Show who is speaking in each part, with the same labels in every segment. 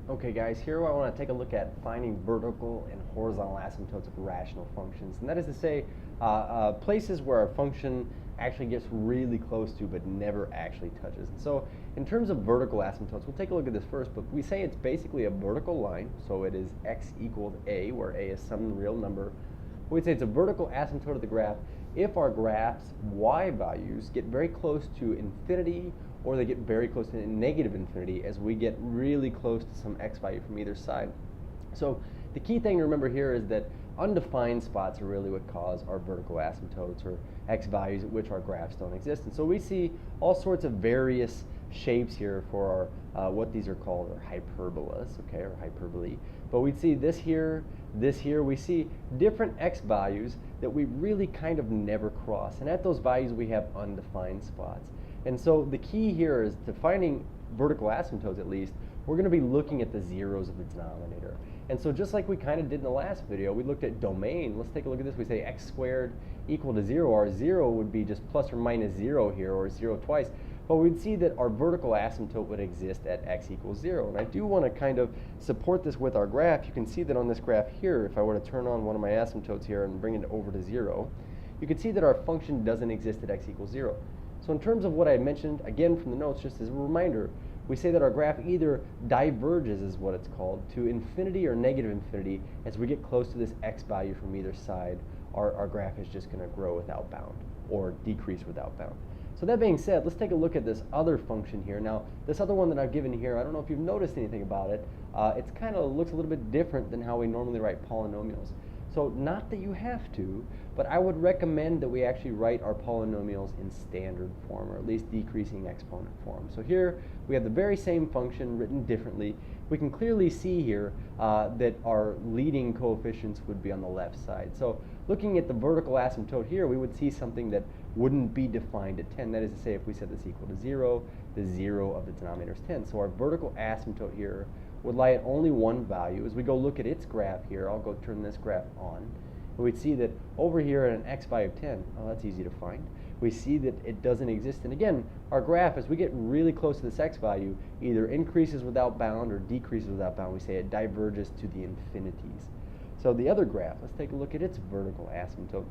Speaker 1: Okay guys, here I want to take a look at finding vertical and horizontal asymptotes of rational functions. And that is to say, places where a function actually gets really close to but never actually touches. And so in terms of vertical asymptotes, we'll take a look at this first, but we say it's basically a vertical line, so it is x equals a, where a is some real number. We'd say it's a vertical asymptote of the graph if our graph's y values get very close to infinity, or they get very close to negative infinity as we get really close to some x value from either side. So the key thing to remember here is that undefined spots are really what cause our vertical asymptotes, or x values at which our graphs don't exist. And so we see all sorts of various shapes here for our, what these are called are hyperbolas, okay, or hyperbole. But we see this here, we see different x values that we really kind of never cross. And at those values we have undefined spots. And so the key here is to finding vertical asymptotes, at least, we're going to be looking at the zeros of the denominator. And so just like we kind of did in the last video, we looked at domain. Let's take a look at this. We say x squared equal to 0. Our 0 would be just plus or minus 0 here, or 0 twice. But we'd see that our vertical asymptote would exist at x equals 0. And I do want to kind of support this with our graph. You can see that on this graph here, if I were to turn on one of my asymptotes here and bring it over to 0, you can see that our function doesn't exist at x equals 0. So in terms of what I mentioned, again from the notes, just as a reminder, we say that our graph either diverges, is what it's called, to infinity or negative infinity. As we get close to this x value from either side, our graph is just going to grow without bound, or decrease without bound. So that being said, let's take a look at this other function here. Now, this other one that I've given here, I don't know if you've noticed anything about it. It's kind of looks a little bit different than how we normally write polynomials. So not that you have to, but I would recommend that we actually write our polynomials in standard form, or at least decreasing exponent form. So here we have the very same function written differently. We can clearly see here that our leading coefficients would be on the left side. So looking at the vertical asymptote here, we would see something that wouldn't be defined at 10. That is to say, if we set this equal to 0, the 0 of the denominator is 10. So our vertical asymptote here would lie at only one value. As we go look at its graph here, I'll go turn this graph on, and we'd see that over here at an x value of 10, oh, that's easy to find, we see that it doesn't exist. And again, our graph, as we get really close to this x value, either increases without bound or decreases without bound. We say it diverges to the infinities. So the other graph, let's take a look at its vertical asymptote.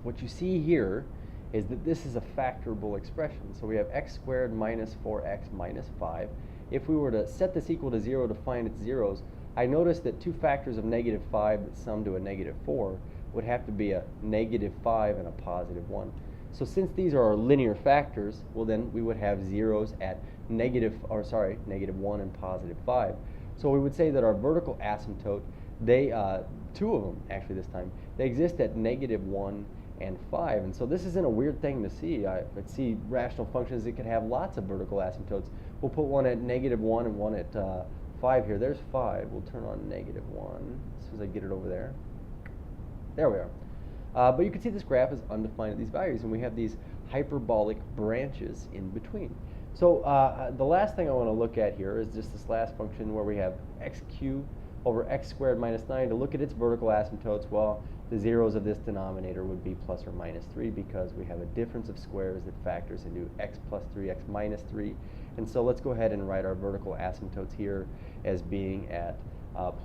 Speaker 1: What you see here is that this is a factorable expression. So we have x squared minus 4x minus 5. If we were to set this equal to 0 to find its zeros, I noticed that two factors of negative 5 that sum to a negative 4 would have to be a negative 5 and a positive 1. So since these are our linear factors, well then we would have zeros at negative 1 and positive 5. So we would say that our vertical asymptote, they, two of them actually this time, they exist at negative 1 and 5. And so this isn't a weird thing to see. I see rational functions that could have lots of vertical asymptotes. We'll put one at negative 1 and one at 5 here. There's 5. We'll turn on negative 1 as soon as I get it over there. There we are. But you can see this graph is undefined at these values, and we have these hyperbolic branches in between. So the last thing I want to look at here is just this last function where we have x cubed over x squared minus 9. To look at its vertical asymptotes, well, the zeros of this denominator would be plus or minus 3, because we have a difference of squares that factors into x plus 3, x minus 3. And so let's go ahead and write our vertical asymptotes here as being at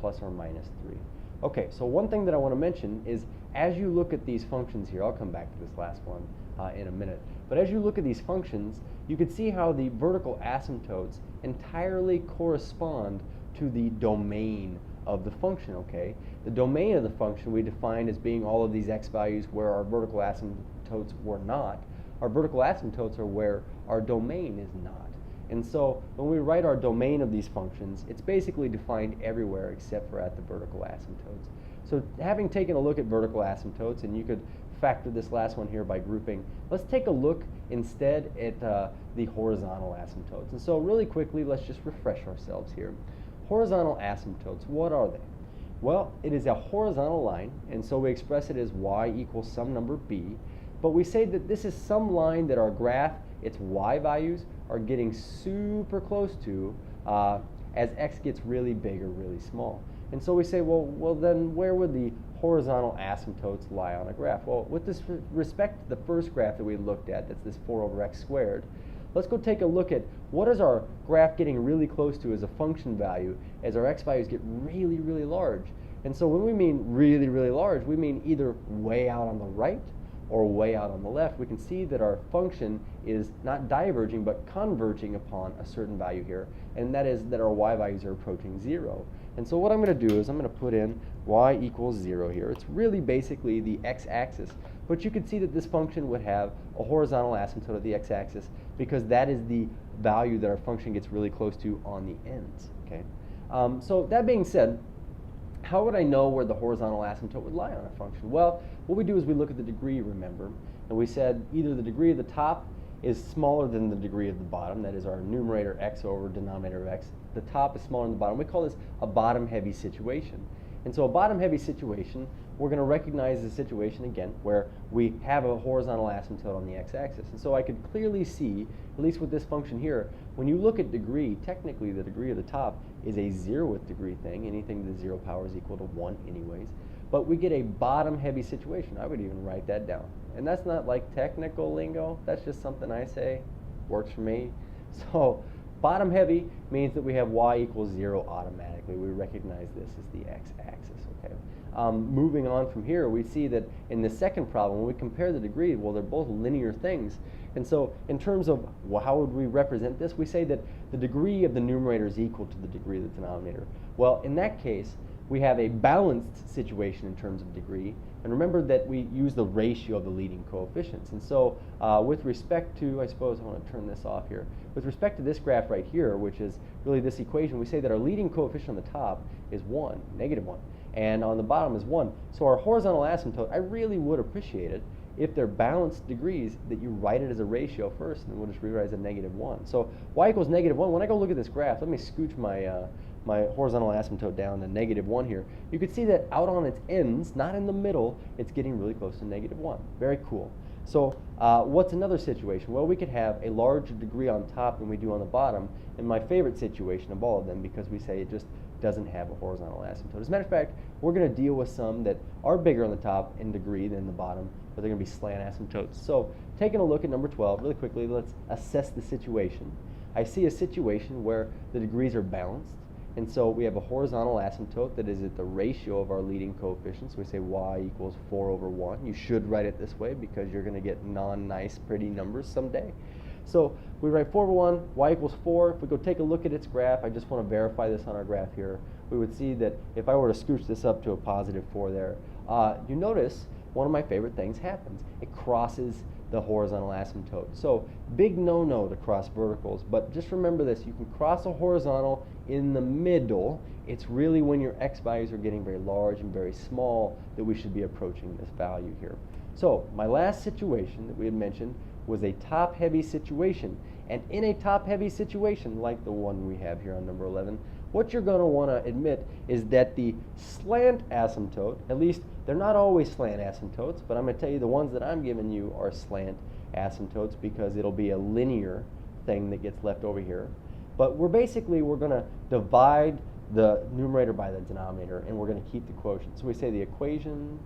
Speaker 1: plus or minus 3. Okay, so one thing that I want to mention is as you look at these functions here, I'll come back to this last one in a minute, but as you look at these functions, you can see how the vertical asymptotes entirely correspond to the domain of the function, okay? The domain of the function we defined as being all of these x values where our vertical asymptotes were not. Our vertical asymptotes are where our domain is not. And so when we write our domain of these functions, it's basically defined everywhere except for at the vertical asymptotes. So having taken a look at vertical asymptotes, and you could factor this last one here by grouping, let's take a look instead at the horizontal asymptotes. And so really quickly, let's just refresh ourselves here. Horizontal asymptotes, what are they? Well, it is a horizontal line, and so we express it as y equals some number b, but we say that this is some line that our graph, its y values, are getting super close to as x gets really big or really small. And so we say, well then where would the horizontal asymptotes lie on a graph? Well, with this respect to the first graph that we looked at, that's this 4 over x squared, let's go take a look at what is our graph getting really close to as a function value as our x values get really, really large. And so when we mean really, really large, we mean either way out on the right or way out on the left. We can see that our function is not diverging but converging upon a certain value here, and that is that our y values are approaching 0. And so what I'm going to do is I'm going to put in y equals 0 here. It's really basically the x-axis, but you can see that this function would have a horizontal asymptote of the x-axis because that is the value that our function gets really close to on the ends. Okay. So that being said, how would I know where the horizontal asymptote would lie on a function? Well, what we do is we look at the degree, remember, and we said either the degree of the top is smaller than the degree of the bottom, that is our numerator x over denominator of x. The top is smaller than the bottom. We call this a bottom-heavy situation. And so a bottom-heavy situation, we're going to recognize the situation again where we have a horizontal asymptote on the x-axis. And so I could clearly see, at least with this function here, when you look at degree, technically the degree of the top is a 0th degree thing. Anything to the 0 power is equal to 1 anyways. But we get a bottom-heavy situation. I would even write that down. And that's not like technical lingo. That's just something I say. Works for me. So bottom-heavy means that we have y equals 0 automatically. We recognize this as the x-axis. Okay. Moving on from here, we see that in the second problem, when we compare the degree, well, they're both linear things. And so in terms of how would we represent this, we say that the degree of the numerator is equal to the degree of the denominator. Well, in that case, we have a balanced situation in terms of degree. And remember that we use the ratio of the leading coefficients. And so with respect to, I suppose I want to turn this off here. With respect to this graph right here, which is really this equation, we say that our leading coefficient on the top is 1, negative 1. And on the bottom is 1. So our horizontal asymptote, I really would appreciate it if they're balanced degrees that you write it as a ratio first, and then we'll just rewrite it as a negative 1. So y equals negative 1. When I go look at this graph, let me scooch my my horizontal asymptote down to negative 1 here. You can see that out on its ends, not in the middle, it's getting really close to negative 1. Very cool. So what's another situation? Well, we could have a larger degree on top than we do on the bottom, and my favorite situation of all of them, because we say it just doesn't have a horizontal asymptote. As a matter of fact, we're going to deal with some that are bigger on the top in degree than the bottom, but they're going to be slant asymptotes. So taking a look at number 12, really quickly, let's assess the situation. I see a situation where the degrees are balanced, and so we have a horizontal asymptote that is at the ratio of our leading coefficients. We say y equals 4 over 1. You should write it this way because you're going to get non-nice, pretty numbers someday. So we write 4 over 1, y equals 4. If we go take a look at its graph, I just want to verify this on our graph here. We would see that if I were to scooch this up to a positive 4 there, you notice one of my favorite things happens. It crosses the horizontal asymptote. So big no-no to cross verticals, but just remember this. You can cross a horizontal in the middle. It's really when your x values are getting very large and very small that we should be approaching this value here. So my last situation that we had mentioned was a top-heavy situation. And in a top-heavy situation, like the one we have here on number 11, what you're going to want to admit is that the slant asymptote, at least they're not always slant asymptotes, but I'm going to tell you the ones that I'm giving you are slant asymptotes because it'll be a linear thing that gets left over here. But we're going to divide the numerator by the denominator, and we're going to keep the quotient. So we say the equation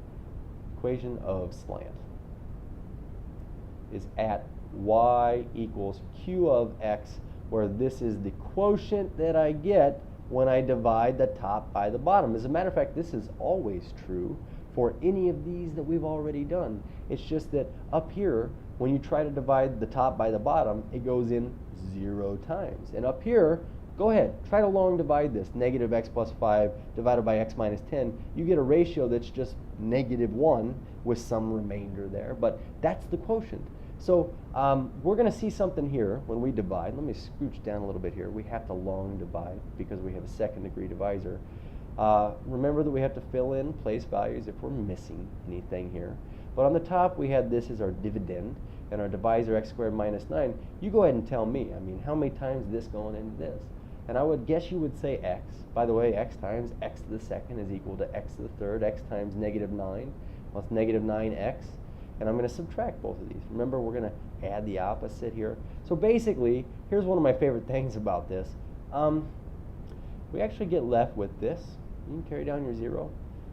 Speaker 1: of slant is at y equals q of x, where this is the quotient that I get when I divide the top by the bottom. As a matter of fact, this is always true for any of these that we've already done. It's just that up here, when you try to divide the top by the bottom, it goes in 0 times. And up here, go ahead, try to long divide this. Negative x plus 5 divided by x minus 10. You get a ratio that's just negative 1 with some remainder there, but that's the quotient. So we're going to see something here when we divide. Let me scooch down a little bit here. We have to long divide because we have a second degree divisor. Remember that we have to fill in place values if we're missing anything here. But on the top we had this as our dividend and our divisor x squared minus 9. You go ahead and tell me, I mean, how many times is this going into this? And I would guess you would say x. By the way, x times x to the second is equal to x to the third. X times negative 9. Well, it's negative 9x. And I'm going to subtract both of these. Remember, we're going to add the opposite here. So basically, here's one of my favorite things about this. We actually get left with this. You can carry down your 0.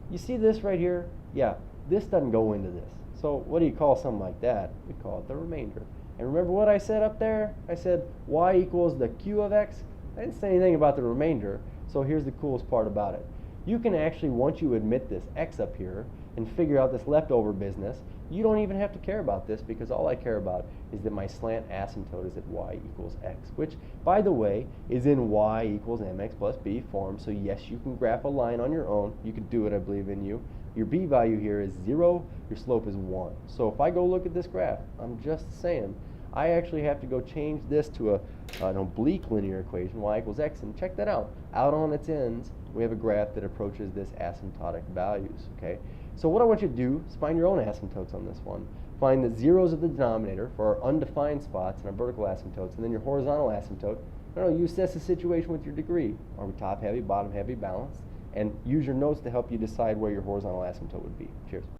Speaker 1: You see this right here? Yeah, this doesn't go into this. So what do you call something like that? We call it the remainder. And remember what I said up there? I said y equals the q of x. I didn't say anything about the remainder, so here's the coolest part about it. You can actually, once you admit this x up here and figure out this leftover business, you don't even have to care about this, because all I care about is that my slant asymptote is at y equals x, which, by the way, is in y equals mx plus b form. So yes, you can graph a line on your own. You can do it, I believe in you. Your b value here is 0, your slope is 1. So if I go look at this graph, I'm just saying, I actually have to go change this to an oblique linear equation, y equals x, and check that out. Out on its ends, we have a graph that approaches this asymptotic values, okay? So what I want you to do is find your own asymptotes on this one. Find the zeros of the denominator for our undefined spots and our vertical asymptotes, and then your horizontal asymptote. I don't know, you assess the situation with your degree. Are we top heavy, bottom heavy, balanced? And use your notes to help you decide where your horizontal asymptote would be. Cheers.